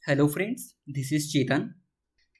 Hello friends, this is चेतन।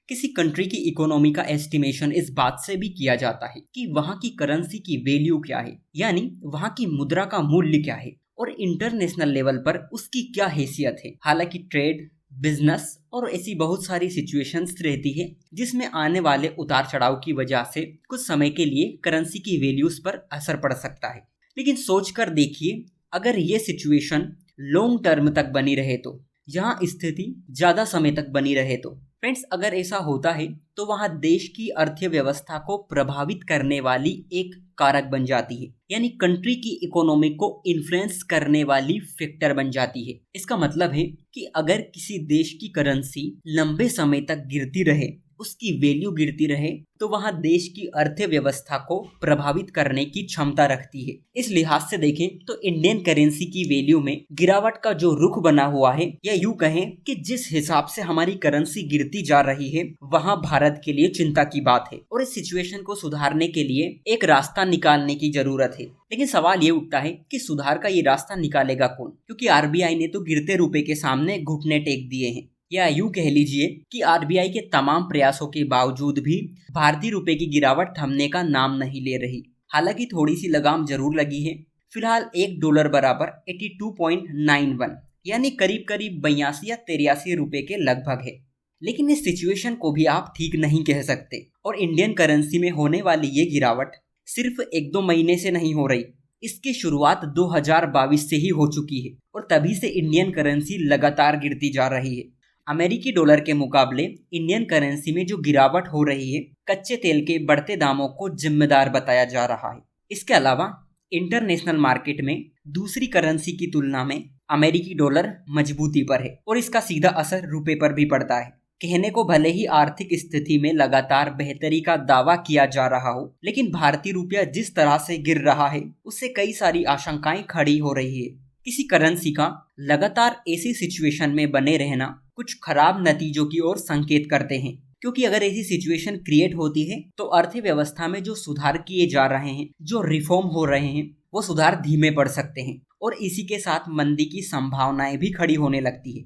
किसी country की economy का एस्टिमेशन इस बात से भी किया जाता है कि वहाँ की करेंसी की वैल्यू क्या है, यानी वहाँ की मुद्रा का मूल्य क्या है और इंटरनेशनल लेवल पर उसकी क्या हैसियत है। हालांकि ट्रेड, बिजनेस और ऐसी बहुत सारी सिचुएशंस रहती है जिसमें आने वाले उतार चढ़ाव की वजह से कुछ समय के लिए करेंसी की वैल्यूज पर असर पड़ सकता है। लेकिन सोच कर देखिए, अगर ये सिचुएशन लॉन्ग टर्म तक बनी रहे तो, यहाँ स्थिति ज्यादा समय तक बनी रहे तो फ्रेंड्स, अगर ऐसा होता है तो वहाँ देश की अर्थव्यवस्था को प्रभावित करने वाली एक कारक बन जाती है, यानी कंट्री की इकोनॉमी को इन्फ्लुएंस करने वाली फैक्टर बन जाती है। इसका मतलब है कि अगर किसी देश की करेंसी लंबे समय तक गिरती रहे, उसकी वैल्यू गिरती रहे, तो वहाँ देश की अर्थव्यवस्था को प्रभावित करने की क्षमता रखती है। इस लिहाज से देखें तो इंडियन करेंसी की वैल्यू में गिरावट का जो रुख बना हुआ है, या यूं कहें कि जिस हिसाब से हमारी करेंसी गिरती जा रही है, वहाँ भारत के लिए चिंता की बात है और इस सिचुएशन को सुधारने के लिए एक रास्ता निकालने की जरूरत है। लेकिन सवाल ये उठता है कि सुधार का ये रास्ता निकालेगा कौन, क्योंकि आरबीआई ने तो गिरते रुपए के सामने घुटने टेक दिए हैं। या यूं कह लीजिए कि आरबीआई के तमाम प्रयासों के बावजूद भी भारतीय रुपए की गिरावट थमने का नाम नहीं ले रही। हालांकि थोड़ी सी लगाम जरूर लगी है। फिलहाल $1 बराबर 82.91 यानी करीब करीब 82 या 83 रुपए के लगभग है। लेकिन इस सिचुएशन को भी आप ठीक नहीं कह सकते और इंडियन करेंसी में होने वाली ये गिरावट सिर्फ 1-2 महीने से नहीं हो रही। इसकी शुरुआत 2022 से ही हो चुकी है और तभी से इंडियन करेंसी लगातार गिरती जा रही है। अमेरिकी डॉलर के मुकाबले इंडियन करेंसी में जो गिरावट हो रही है, कच्चे तेल के बढ़ते दामों को जिम्मेदार बताया जा रहा है। इसके अलावा इंटरनेशनल मार्केट में दूसरी करेंसी की तुलना में अमेरिकी डॉलर मजबूती पर है और इसका सीधा असर रुपए पर भी पड़ता है। कहने को भले ही आर्थिक स्थिति में लगातार बेहतरी का दावा किया जा रहा हो, लेकिन भारतीय रुपया जिस तरह से गिर रहा है उससे कई सारी आशंकाएं खड़ी हो रही है। किसी करेंसी का लगातार ऐसी सिचुएशन में बने रहना कुछ खराब नतीजों की ओर संकेत करते हैं, क्योंकि अगर ऐसी सिचुएशन क्रिएट होती है तो अर्थव्यवस्था में जो सुधार किए जा रहे हैं, जो रिफॉर्म हो रहे हैं, वो सुधार धीमे पड़ सकते हैं और इसी के साथ मंदी की संभावनाएं भी खड़ी होने लगती है।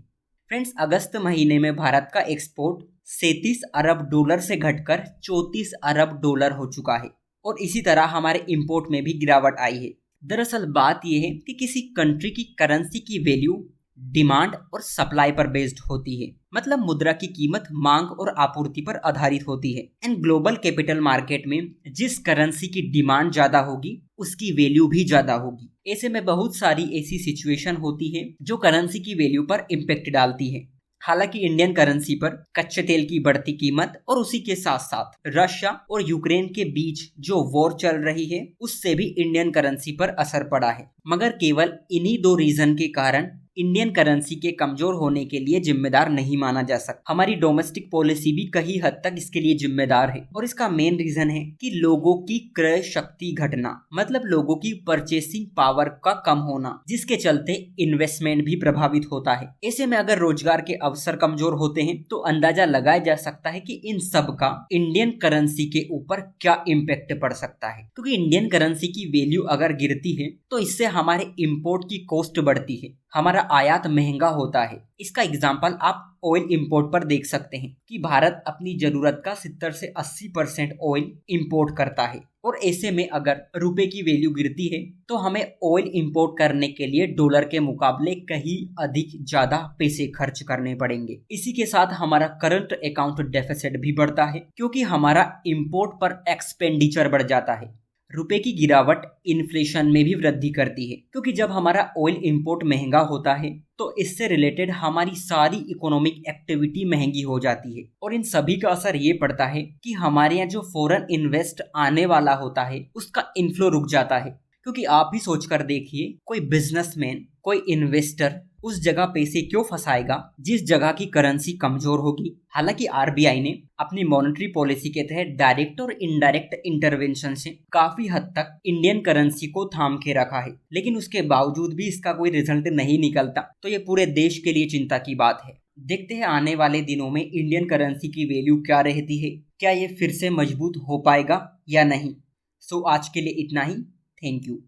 फ्रेंड्स, अगस्त महीने में भारत का एक्सपोर्ट $37 अरब से घटकर $34 अरब हो चुका है और इसी तरह हमारे इंपोर्ट में भी गिरावट आई है। दरअसल बात यह है कि किसी कंट्री की करेंसी की वैल्यू डिमांड और सप्लाई पर बेस्ड होती है, मतलब मुद्रा की कीमत मांग और आपूर्ति पर आधारित होती है। एंड ग्लोबल कैपिटल मार्केट में जिस करेंसी की डिमांड ज्यादा होगी उसकी वैल्यू भी ज्यादा होगी। ऐसे में बहुत सारी ऐसी सिचुएशन होती है जो करेंसी की वैल्यू पर इम्पैक्ट डालती है। हालांकि इंडियन करेंसी पर कच्चे तेल की बढ़ती कीमत और उसी के साथ साथ रशिया और यूक्रेन के बीच जो वॉर चल रही है, उससे भी इंडियन करेंसी पर असर पड़ा है। मगर केवल इन्हीं 2 रीजन के कारण इंडियन करेंसी के कमजोर होने के लिए जिम्मेदार नहीं माना जा सकता। हमारी डोमेस्टिक पॉलिसी भी कई हद तक इसके लिए जिम्मेदार है और इसका मेन रीजन है कि लोगों की क्रय शक्ति घटना, मतलब लोगों की परचेसिंग पावर का कम होना, जिसके चलते इन्वेस्टमेंट भी प्रभावित होता है। ऐसे में अगर रोजगार के अवसर कमजोर होते हैं तो अंदाजा लगाया जा सकता है कि इन सब का इंडियन करेंसी के ऊपर क्या इम्पैक्ट पड़ सकता है। क्योंकि इंडियन करेंसी की वैल्यू अगर गिरती है तो इससे हमारे इम्पोर्ट की कॉस्ट बढ़ती है, हमारा आयात महंगा होता है। इसका एग्जाम्पल आप ऑयल इंपोर्ट पर देख सकते हैं कि भारत अपनी जरूरत का 70 से 80% ऑयल इंपोर्ट करता है और ऐसे में अगर रुपए की वैल्यू गिरती है तो हमें ऑयल इंपोर्ट करने के लिए डॉलर के मुकाबले कहीं अधिक ज्यादा पैसे खर्च करने पड़ेंगे। इसी के साथ हमारा करंट अकाउंट डेफिसिट भी बढ़ता है, क्योंकि हमारा इंपोर्ट पर एक्सपेंडिचर बढ़ जाता है। रुपए की गिरावट इन्फ्लेशन में भी वृद्धि करती है, क्योंकि जब हमारा ऑयल इंपोर्ट महंगा होता है तो इससे रिलेटेड हमारी सारी इकोनॉमिक एक्टिविटी महंगी हो जाती है और इन सभी का असर ये पड़ता है कि हमारे यहाँ जो फॉरेन इन्वेस्ट आने वाला होता है उसका इनफ्लो रुक जाता है। क्योंकि आप भी सोच कर देखिए, कोई बिजनेसमैन, कोई इन्वेस्टर उस जगह पैसे क्यों फंसाएगा जिस जगह की करेंसी कमजोर होगी। हालांकि आरबीआई ने अपनी मॉनेटरी पॉलिसी के तहत डायरेक्ट और इनडायरेक्ट इंटरवेंशन से काफी हद तक इंडियन करेंसी को थाम के रखा है, लेकिन उसके बावजूद भी इसका कोई रिजल्ट नहीं निकलता, तो ये पूरे देश के लिए चिंता की बात है। देखते हैं आने वाले दिनों में इंडियन करेंसी की वैल्यू क्या रहती है, क्या ये फिर से मजबूत हो पाएगा या नहीं। सो आज के लिए इतना ही। Thank you.